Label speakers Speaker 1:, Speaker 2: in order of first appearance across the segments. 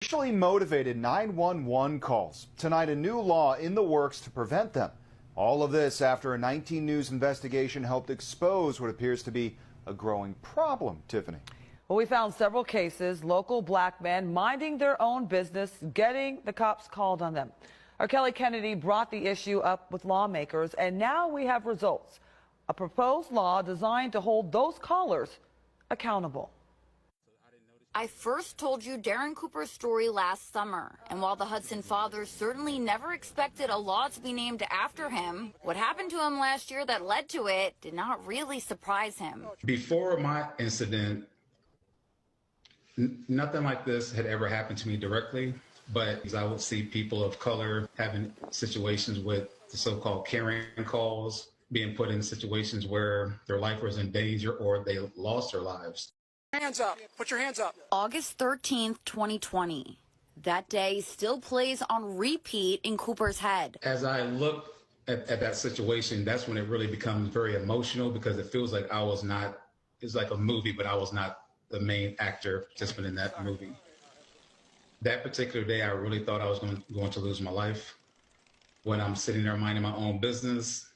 Speaker 1: Racially motivated 911 calls. Tonight, a new law in the works to prevent them. All of this after a 19 News investigation helped expose what appears to be a growing problem, Tiffany.
Speaker 2: Well, we found several cases, local black men minding their own business, getting the cops called on them. Our Kelly Kennedy brought the issue up with lawmakers, and now we have results. A proposed law designed to hold those callers accountable.
Speaker 3: I first told you Darren Cooper's story last summer, and while the Hudson fathers certainly never expected a law to be named after him, what happened to him last year that led to it did not really surprise him.
Speaker 4: Before my incident, nothing like this had ever happened to me directly, but I would see people of color having situations with the so-called carrying calls, being put in situations where their life was in danger or they lost their lives.
Speaker 5: Hands up. Put your hands up.
Speaker 3: August 13th, 2020. That day still plays on repeat in Cooper's head.
Speaker 4: As I look at that situation, that's when it really becomes very emotional because it feels like I was not, it's like a movie, but I was not the main actor participant in that movie. That particular day, I really thought I was going to lose my life. When I'm sitting there minding my own business,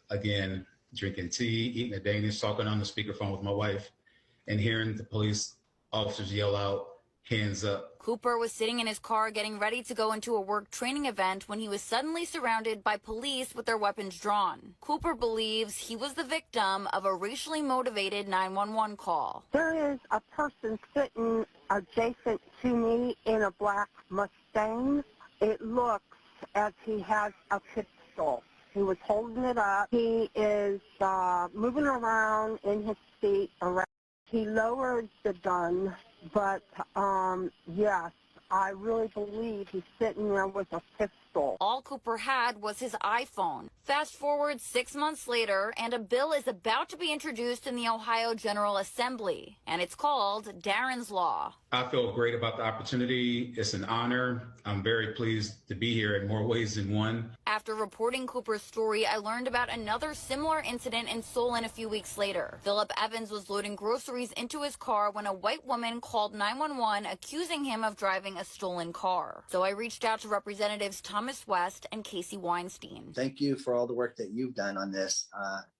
Speaker 4: again, drinking tea, eating a Danish, talking on the speakerphone with my wife, and hearing the police officers yell out, "Hands up."
Speaker 3: Cooper was sitting in his car getting ready to go into a work training event when he was suddenly surrounded by police with their weapons drawn. Cooper believes he was the victim of a racially motivated 911 call.
Speaker 6: There is a person sitting adjacent to me in a black Mustang. It looks as he has a pistol. He was holding it up. He is moving around in his seat around. He lowered the gun, but yes, I really believe he's sitting there with a pistol.
Speaker 3: All Cooper had was his iPhone. Fast forward 6 months later, and a bill is about to be introduced in the Ohio General Assembly, and it's called Darren's Law.
Speaker 4: I feel great about the opportunity. It's an honor. I'm very pleased to be here in more ways than one.
Speaker 3: After reporting Cooper's story, I learned about another similar incident in Solon a few weeks later. Philip Evans was loading groceries into his car when a white woman called 911 accusing him of driving a stolen car. So I reached out to Representatives Thomas West and Casey Weinstein.
Speaker 7: Thank you for all the work that you've done on this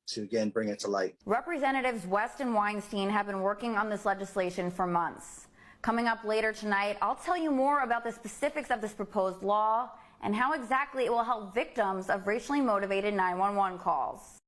Speaker 7: to, again, bring it to light.
Speaker 3: Representatives West and Weinstein have been working on this legislation for months. Coming up later tonight, I'll tell you more about the specifics of this proposed law and how exactly it will help victims of racially motivated 911 calls.